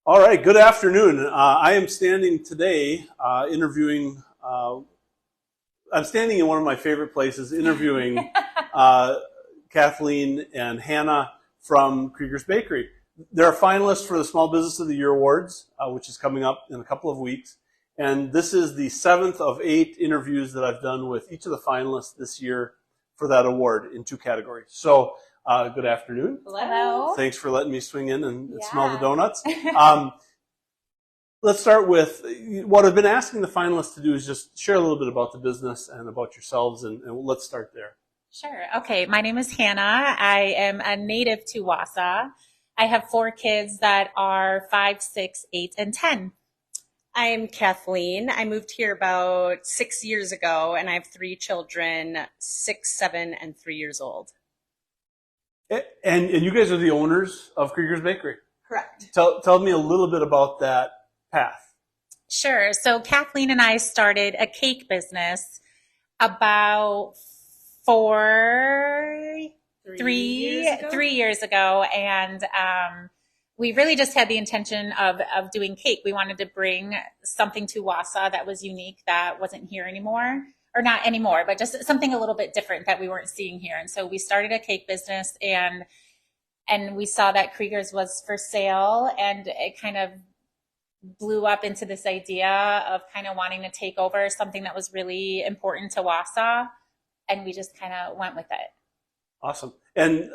All right, good afternoon. I am standing today interviewing, I'm standing in one of my favorite places interviewing Kathleen and Hannah from Kreger's Bakery. They're finalists for the Small Business of the Year Awards, which is coming up in a couple of weeks. And this is the 7th of 8 interviews that I've done with each of the finalists this year for that award in 2 categories. So good afternoon. Hello. Thanks for letting me swing in and smell the donuts. Let's start with what I've been asking the finalists to do is just share a little bit about the business and about yourselves, and let's start there. Sure. Okay. My name is Hannah. I am a native to Wausau. I have 4 kids that are 5, 6, 8, and 10. I'm Kathleen. I moved here about 6 years ago, and I have 3 children, 6, 7, and 3 years old. And you guys are the owners of Kreger's Bakery. Correct. Tell me a little bit about that path. Sure. So Kathleen and I started a cake business about 3 years ago, and we really just had the intention of doing cake. We wanted to bring something to Wausau that was unique, that wasn't here anymore, or not anymore, but just something a little bit different that we weren't seeing here. And so we started a cake business, and we saw that Kreger's was for sale, and it kind of blew up into this idea of kind of wanting to take over something that was really important to Wausau, and we just kind of went with it. Awesome. And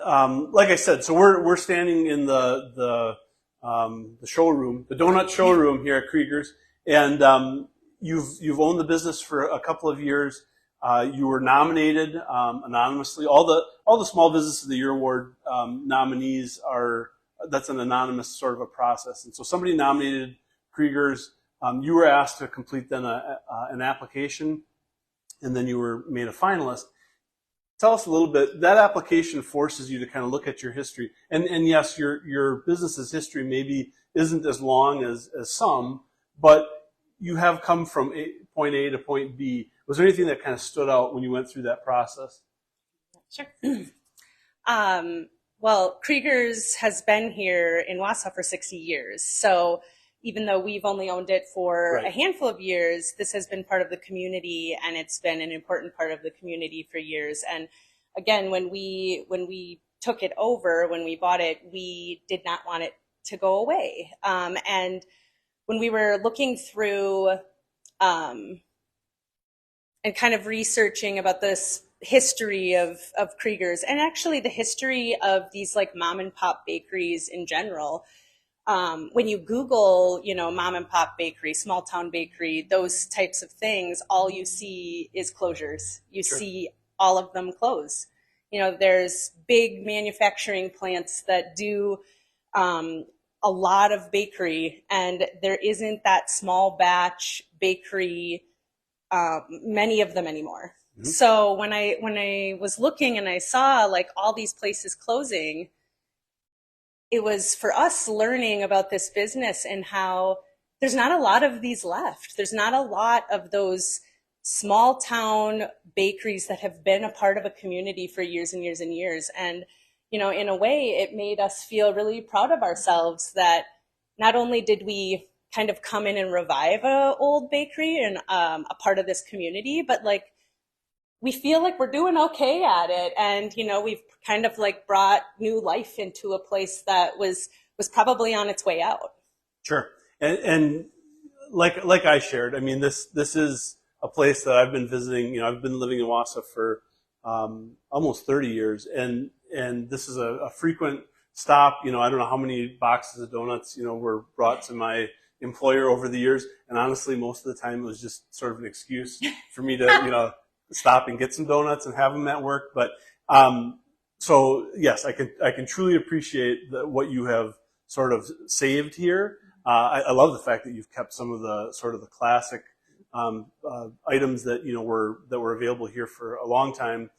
like I said, so we're standing in the showroom, the donut showroom here at Kreger's, and you've owned the business for a couple of years. You were nominated anonymously. All the Small Business of the Year Award nominees that's an anonymous sort of a process, and so somebody nominated Kreger's. You were asked to complete then an application, and then you were made a finalist. Tell us a little bit. That application forces you to kind of look at your history, and yes, your business's history maybe isn't as long as some, but you have come from point A to point B. Was there anything that kind of stood out when you went through that process? Sure. Well, Kreger's has been here in Wausau for 60 years. So even though we've only owned it for a handful of years, this has been part of the community, and it's been an important part of the community for years. And again, when we took it over, when we bought it, we did not want it to go away. And when we were looking through and kind of researching about this history of Kreger's, and actually the history of these like mom and pop bakeries in general, when you Google, mom and pop bakery, small town bakery, those types of things, all you see is closures. You see all of them close. There's big manufacturing plants that do a lot of bakery, and there isn't that small batch bakery, many of them anymore. Mm-hmm. So when I was looking and I saw like all these places closing, it was for us learning about this business and how there's not a lot of these left. There's not a lot of those small town bakeries that have been a part of a community for years and years and years. And, in a way, it made us feel really proud of ourselves that not only did we kind of come in and revive a old bakery and a part of this community, but like we feel like we're doing okay at it. And, we've kind of like brought new life into a place that was probably on its way out. Sure. And like I shared, I mean, this is a place that I've been visiting. I've been living in Wausau for almost 30 years, and this is a frequent stop. I don't know how many boxes of donuts, were brought to my employer over the years. And honestly, most of the time it was just sort of an excuse for me to, stop and get some donuts and have them at work. But so yes, I can truly appreciate what you have sort of saved here. I love the fact that you've kept some of the sort of the classic items that were available here for a long time.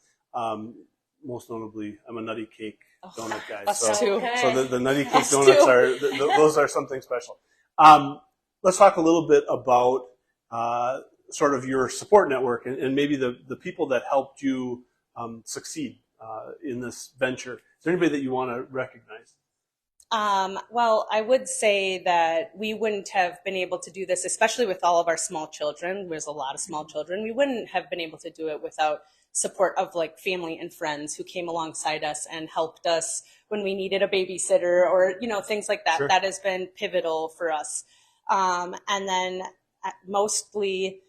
Most notably, I'm a nutty cake donut guy. So the nutty cake donuts those are something special. Let's talk a little bit about sort of your support network and maybe the people that helped you succeed in this venture. Is there anybody that you want to recognize? Well, I would say that we wouldn't have been able to do this, especially with all of our small children. There's a lot of small children. We wouldn't have been able to do it without support of like family and friends who came alongside us and helped us when we needed a babysitter or, things like that. Sure. That has been pivotal for us. And then mostly,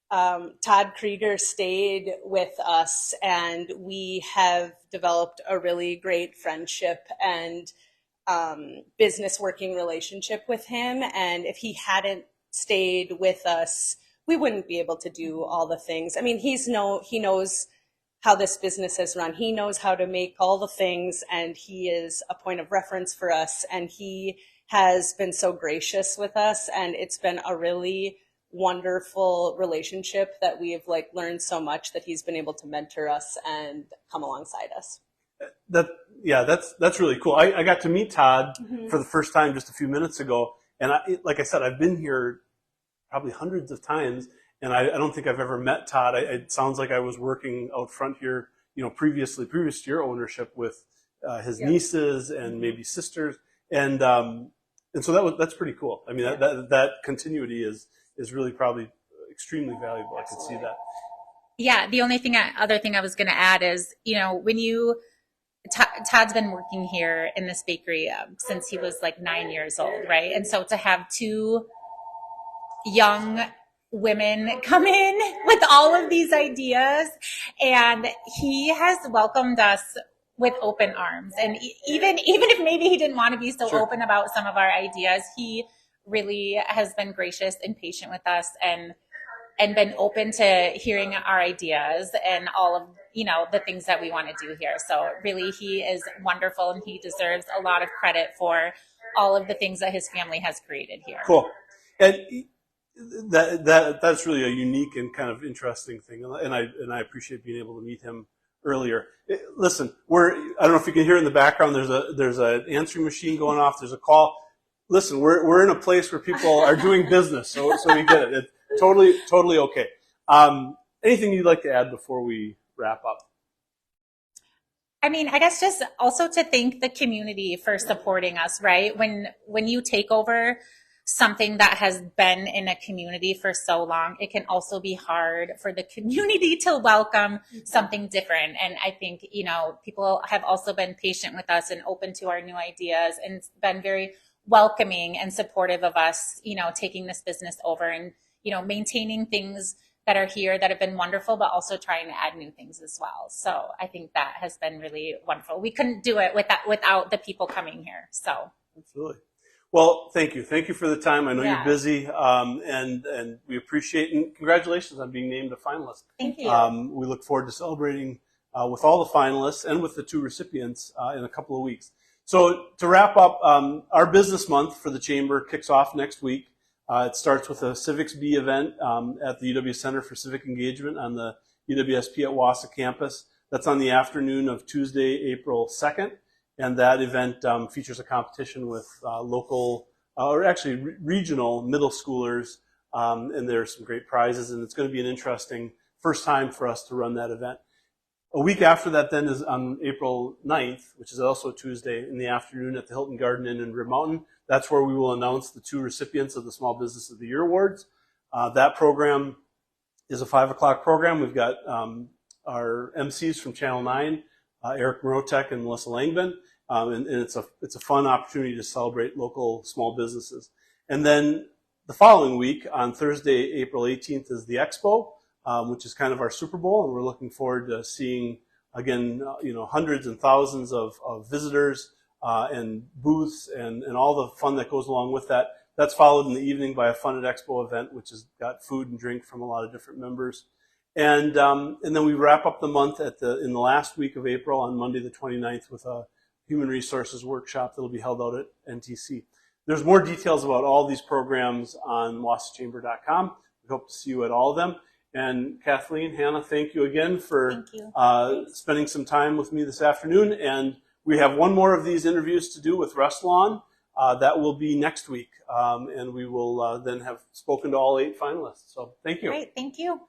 Todd Kreger stayed with us, and we have developed a really great friendship and business working relationship with him. And if he hadn't stayed with us, we wouldn't be able to do all the things. I mean, he knows how this business is run. He knows how to make all the things, and he is a point of reference for us. And he has been so gracious with us, and it's been a really wonderful relationship that we have learned so much that he's been able to mentor us and come alongside us. That's really cool. I got to meet Todd for the first time just a few minutes ago, and like I said, I've been here probably hundreds of times, and I don't think I've ever met Todd. It sounds like I was working out front here, previous to your ownership with his nieces and maybe sisters, and so that's pretty cool. I mean, that continuity is really probably extremely valuable. I could see that. Yeah, the other thing I was going to add is, when Todd's been working here in this bakery since he was 9 years old, right? And so to have two young women come in with all of these ideas, and he has welcomed us with open arms. And even if maybe he didn't want to be so Sure. open about some of our ideas, he really has been gracious and patient with us and been open to hearing our ideas and all of the things that we want to do here. So really, he is wonderful, and he deserves a lot of credit for all of the things that his family has created here. Cool. And that's really a unique and kind of interesting thing, and I appreciate being able to meet him earlier. Listen, I don't know if you can hear in the background. There's an answering machine going off. There's a call. Listen, we're in a place where people are doing business, so we get it. It's totally okay. Anything you'd like to add before we wrap up? I mean, I guess just also to thank the community for supporting us, right? When you take over something that has been in a community for so long, it can also be hard for the community to welcome something different. And I think, people have also been patient with us and open to our new ideas and been very welcoming and supportive of us, taking this business over and, maintaining things that are here that have been wonderful, but also trying to add new things as well. So I think that has been really wonderful. We couldn't do it without the people coming here. So absolutely. Well, thank you. Thank you for the time. I know you're busy, and we appreciate it. And congratulations on being named a finalist. Thank you. We look forward to celebrating with all the finalists and with the two recipients in a couple of weeks. So to wrap up, our business month for the Chamber kicks off next week. It starts with a Civics Bee event at the UW Center for Civic Engagement on the UWSP at Wausau campus. That's on the afternoon of Tuesday, April 2nd. And that event features a competition with local, or actually regional middle schoolers. And there's some great prizes, and it's going to be an interesting first time for us to run that event. A week after that then is on April 9th, which is also Tuesday in the afternoon at the Hilton Garden Inn in Rib Mountain. That's where we will announce the two recipients of the Small Business of the Year Awards. That program is a 5 o'clock program. We've got our MCs from Channel 9, Eric Morotek and Melissa Langben, and it's a fun opportunity to celebrate local small businesses. And then the following week, on Thursday, April 18th, is the Expo, which is kind of our Super Bowl, and we're looking forward to seeing, again, hundreds and thousands of visitors and booths and all the fun that goes along with that. That's followed in the evening by a Fun at Expo event, which has got food and drink from a lot of different members. And then we wrap up the month in the last week of April on Monday the 29th with a human resources workshop that will be held out at NTC. There's more details about all these programs on wausauchamber.com. We hope to see you at all of them. And Kathleen, Hannah, thank you again for spending some time with me this afternoon. And we have one more of these interviews to do with Restlawn. That will be next week. And we will then have spoken to all 8 finalists. So thank you. Great. Thank you.